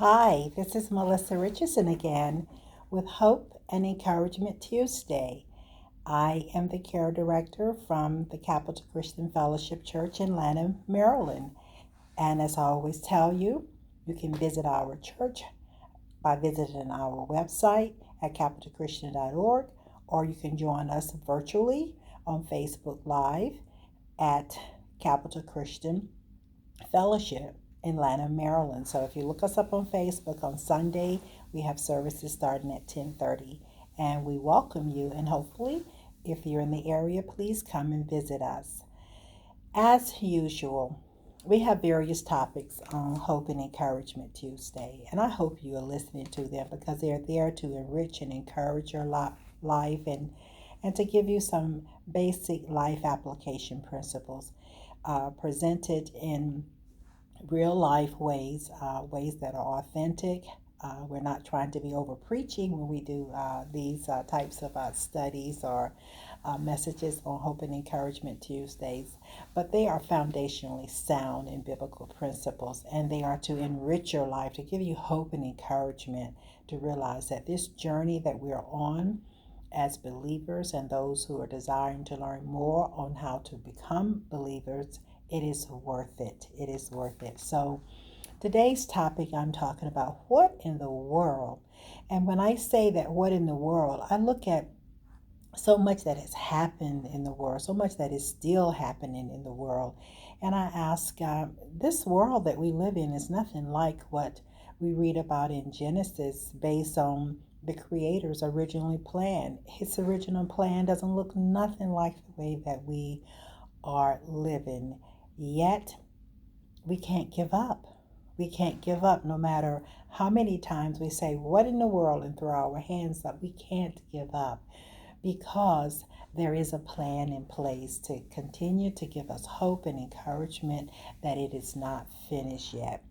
Hi, this is Melissa Richardson again with Hope and Encouragement Tuesday. I am the care director from the Capital Christian Fellowship Church in Lanham, Maryland. And as I always tell you, you can visit our church by visiting our website at capitalchristian.org, or you can join us virtually on Facebook Live at Capital Christian Fellowship in Lanham, Maryland. So if you look us up on Facebook on Sunday, we have services starting at 10:30, and we welcome you. And hopefully, if you're in the area, please come and visit us. As usual, we have various topics on Hope and Encouragement Tuesday, and I hope you are listening to them because they're there to enrich and encourage your life and to give you some basic life application principles presented in real life ways, ways that are authentic. We're not trying to be over preaching when we do these types of studies or messages on Hope and Encouragement Tuesdays, but they are foundationally sound in biblical principles, and they are to enrich your life, to give you hope and encouragement to realize that this journey that we're on as believers and those who are desiring to learn more on how to become believers, it is worth it. It is worth it. So today's topic, I'm talking about what in the world. And when I say that what in the world, I look at so much that has happened in the world, so much that is still happening in the world. And I ask, this world that we live in is nothing like what we read about in Genesis based on the Creator's originally plan. His original plan doesn't look nothing like the way that we are living. Yet, we can't give up. We can't give up no matter how many times we say, what in the world, and throw our hands up. We can't give up because there is a plan in place to continue to give us hope and encouragement that it is not finished yet.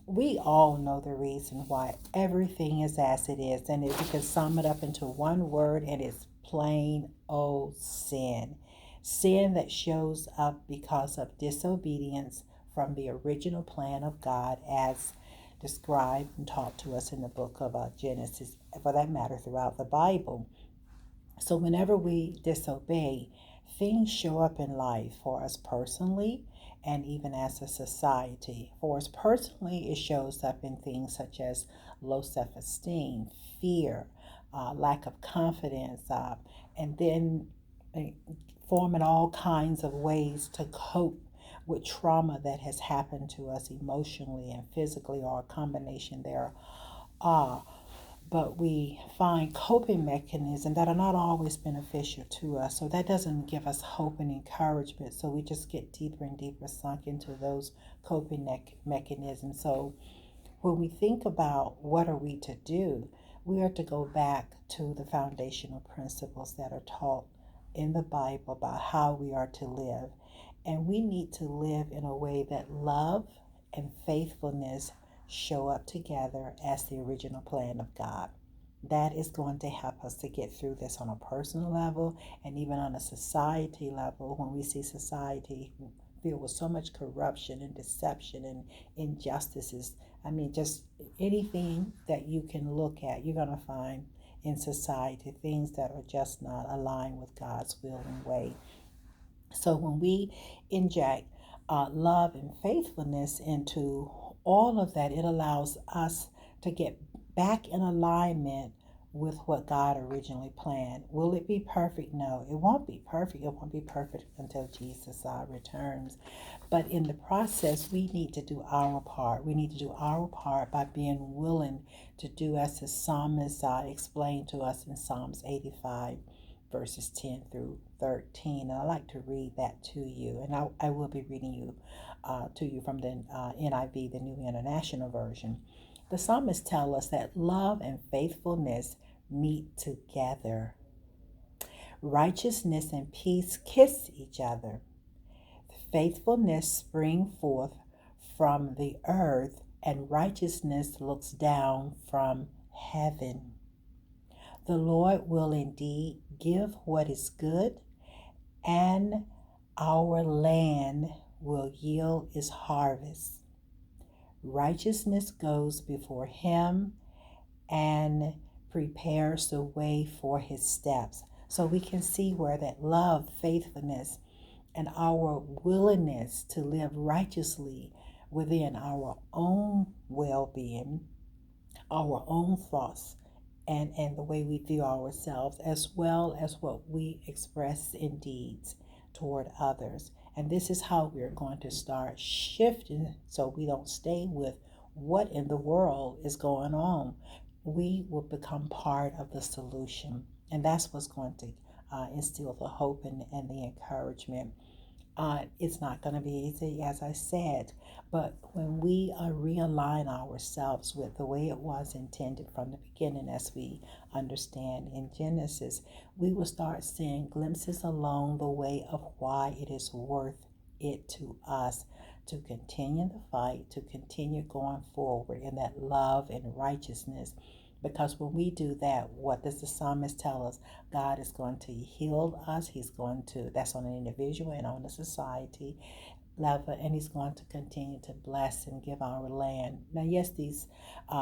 We all know the reason why everything is as it is, and if we can sum it up into one word, it is plain old sin. Sin that shows up because of disobedience from the original plan of God as described and taught to us in the book of Genesis, for that matter, throughout the Bible. So whenever we disobey, things show up in life for us personally and even as a society. For us personally, it shows up in things such as low self-esteem, fear, lack of confidence, and then uh, forming all kinds of ways to cope with trauma that has happened to us emotionally and physically, or a combination thereof. But we find coping mechanisms that are not always beneficial to us. So that doesn't give us hope and encouragement. So we just get deeper and deeper sunk into those coping mechanisms. So when we think about what are we to do, we are to go back to the foundational principles that are taught in the Bible about how we are to live. And we need to live in a way that love and faithfulness show up together as the original plan of God. That is going to help us to get through this on a personal level and even on a society level when we see society filled with so much corruption and deception and injustices. I mean, just anything that you can look at, you're going to find in society things that are just not aligned with God's will and way. So when we inject love and faithfulness into all of that, it allows us to get back in alignment with what God originally planned. Will it be perfect? No, it won't be perfect. It won't be perfect until Jesus returns. But in the process, we need to do our part. We need to do our part by being willing to do as the psalmist explained to us in Psalms 85 verses 10 through 13. And I like to read that to you. And I will be reading to you from the NIV, the New International Version. The psalmist tells us that love and faithfulness meet together. Righteousness and peace kiss each other. Faithfulness springs forth from the earth, and righteousness looks down from heaven. The Lord will indeed give what is good, and our land will yield its harvest. Righteousness goes before him and prepares the way for his steps. So we can see where that love, faithfulness, and our willingness to live righteously within our own well-being, our own thoughts, and the way we view ourselves, as well as what we express in deeds toward others. And this is how we're going to start shifting so we don't stay with what in the world is going on. We will become part of the solution. And that's what's going to instill the hope and the encouragement. It's not going to be easy, as I said, but when we realign ourselves with the way it was intended from the beginning, as we understand in Genesis, we will start seeing glimpses along the way of why it is worth it to us to continue the fight, to continue going forward in that love and righteousness. Because when we do that, what does the psalmist tell us? God is going to heal us. He's going to, that's on an individual and on a society level, and he's going to continue to bless and give our land. Now, yes, these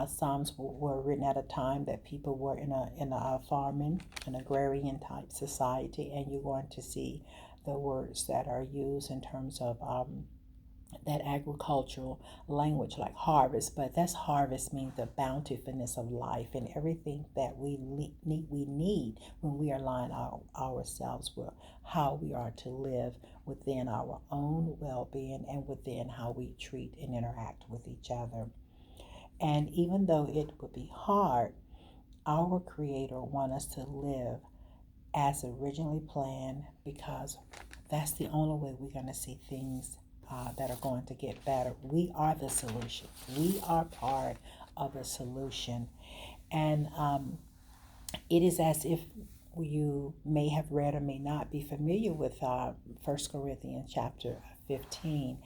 psalms were written at a time that people were in a farming, an agrarian type society, and you're going to see the words that are used in terms of that agricultural language like harvest, but that's harvest means the bountifulness of life and everything that we need when we align ourselves with how we are to live within our own well-being and within how we treat and interact with each other. And even though it would be hard, our Creator wants us to live as originally planned, because that's the only way we're going to see things that are going to get better. We are the solution. We are part of the solution. And it is as if you may have read or may not be familiar with 1 Corinthians chapter 15.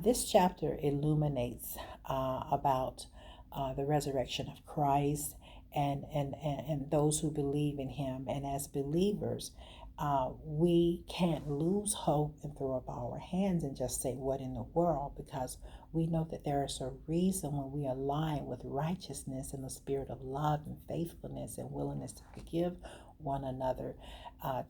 This chapter illuminates about the resurrection of Christ and those who believe in him. And as believers, we can't lose hope and throw up our hands and just say, what in the world? Because we know that there is a reason when we align with righteousness and the spirit of love and faithfulness and willingness to forgive one another.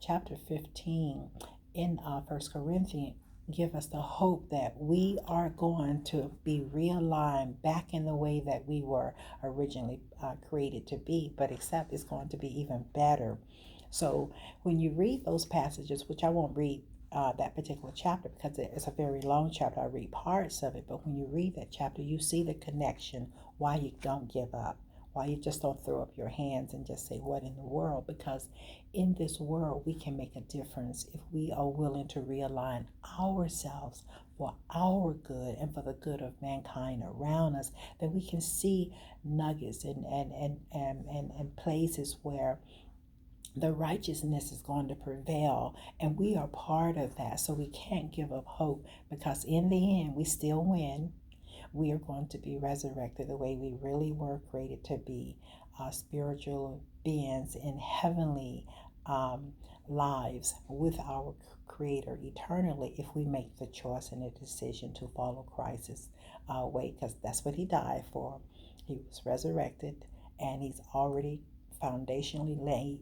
Chapter 15 in 1 Corinthians give us the hope that we are going to be realigned back in the way that we were originally created to be, but except it's going to be even better. So when you read those passages, which I won't read that particular chapter because it's a very long chapter, I read parts of it, but when you read that chapter, you see the connection, why you don't give up, why you just don't throw up your hands and just say, what in the world? Because in this world, we can make a difference if we are willing to realign ourselves for our good and for the good of mankind around us, that we can see nuggets and places where the righteousness is going to prevail, and we are part of that. So we can't give up hope, because in the end, we still win. We are going to be resurrected the way we really were created to be, spiritual beings in heavenly lives with our Creator eternally, if we make the choice and the decision to follow Christ's way, because that's what he died for. He was resurrected, and he's already foundationally laid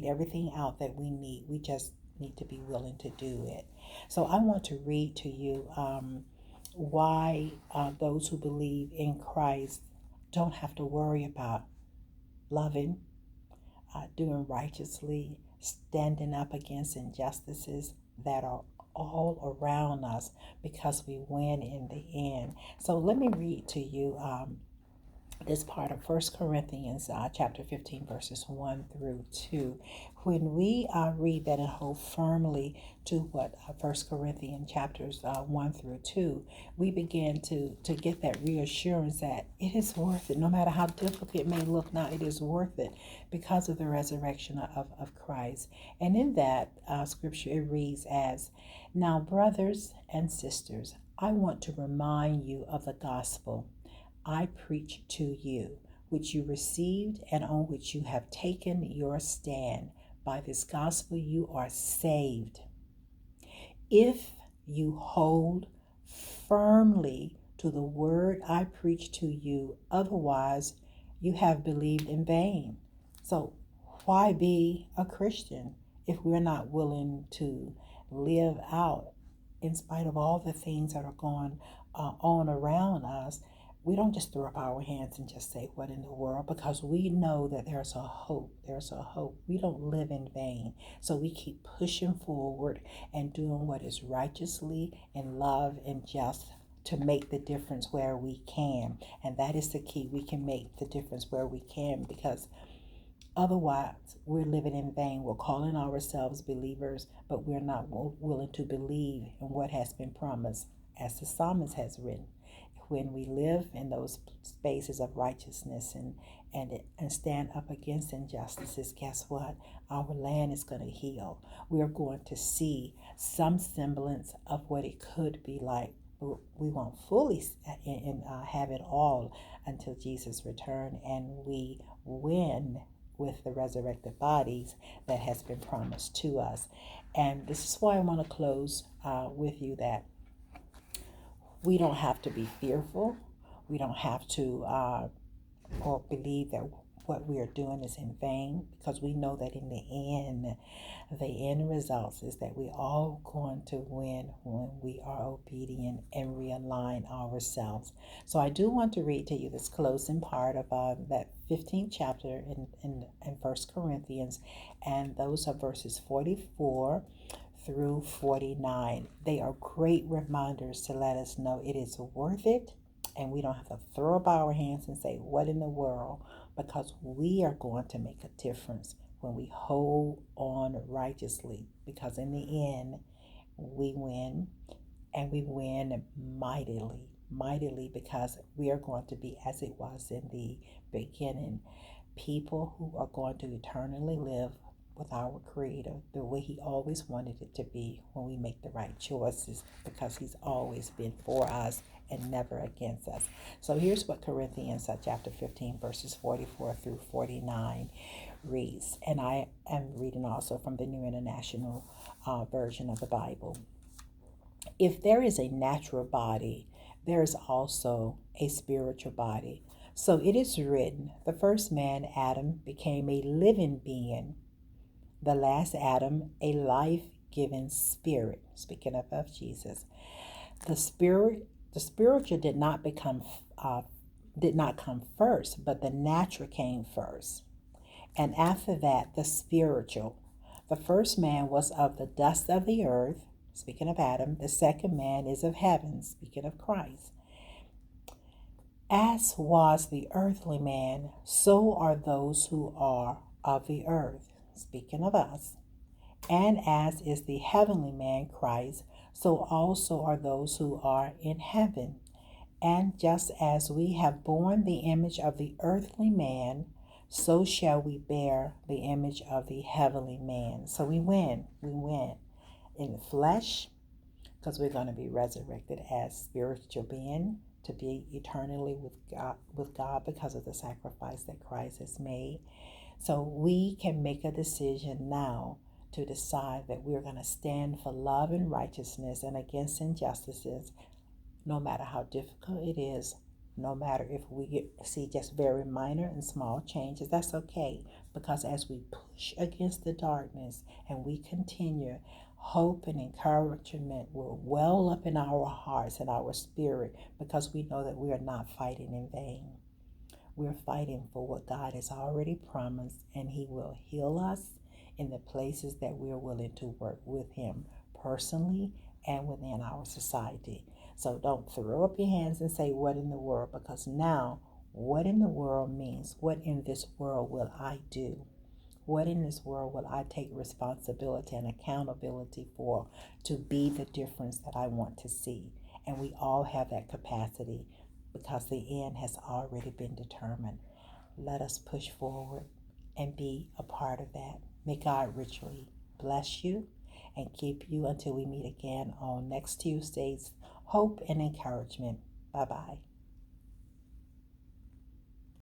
everything out that we need. We just need to be willing to do it. So I want to read to you why those who believe in Christ don't have to worry about loving, doing righteously, standing up against injustices that are all around us, because we win in the end. So let me read to you this part of 1 Corinthians chapter 15, verses 1 through 2. When we read that and hold firmly to what 1 Corinthians chapters 1 through 2, we begin to get that reassurance that it is worth it. No matter how difficult it may look now, it is worth it because of the resurrection of Christ. And in that scripture, it reads as, "Now, brothers and sisters, I want to remind you of the gospel I preach to you, which you received and on which you have taken your stand. By this gospel you are saved, if you hold firmly to the word I preach to you. Otherwise, you have believed in vain. So why be a Christian if we're not willing to live out in spite of all the things that are going on around us? We don't just throw up our hands and just say, what in the world? Because we know that there's a hope. There's a hope. We don't live in vain. So we keep pushing forward and doing what is righteously and love and just to make the difference where we can. And that is the key. We can make the difference where we can, because otherwise we're living in vain. We're calling ourselves believers, but we're not willing to believe in what has been promised, as the psalmist has written. When we live in those spaces of righteousness and stand up against injustices, guess what? Our land is going to heal. We're going to see some semblance of what it could be like. We won't fully have it all until Jesus returns and we win with the resurrected bodies that has been promised to us. And this is why I want to close with you that we don't have to be fearful. We don't have to or believe that what we are doing is in vain, because we know that in the end results is that we all going to win when we are obedient and realign ourselves. So I do want to read to you this closing part of that 15th chapter in 1 Corinthians, and those are verses 44 through 49. They are great reminders to let us know it is worth it, and we don't have to throw up our hands and say, what in the world? Because we are going to make a difference when we hold on righteously, because in the end, we win, and we win mightily, because we are going to be, as it was in the beginning, people who are going to eternally live with our Creator the way He always wanted it to be when we make the right choices, because He's always been for us and never against us. So here's what Corinthians chapter 15 verses 44 through 49 reads, and I am reading also from the New International Version of the Bible. If there is a natural body, there is also a spiritual body. So it is written, the first man, Adam, became a living being. The last Adam, a life-giving spirit. Speaking of Jesus, the spiritual did not come first, but the natural came first, and after that, the spiritual. The first man was of the dust of the earth. Speaking of Adam, the second man is of heaven. Speaking of Christ. As was the earthly man, so are those who are of the earth. Speaking of us. And as is the heavenly man, Christ, so also are those who are in heaven. And just as we have borne the image of the earthly man, so shall we bear the image of the heavenly man. So we win in the flesh, because we're going to be resurrected as spiritual being to be eternally with God because of the sacrifice that Christ has made. So we can make a decision now to decide that we're going to stand for love and righteousness and against injustices, no matter how difficult it is, no matter if we see just very minor and small changes. That's okay, because as we push against the darkness and we continue, hope and encouragement will well up in our hearts and our spirit, because we know that we are not fighting in vain. We're fighting for what God has already promised, and He will heal us in the places that we're willing to work with Him personally and within our society. So don't throw up your hands and say, what in the world? Because now, what in the world means, what in this world will I do? What in this world will I take responsibility and accountability for to be the difference that I want to see? And we all have that capacity, because the end has already been determined. Let us push forward and be a part of that. May God richly bless you and keep you until we meet again on next Tuesday's Hope and Encouragement. Bye-bye.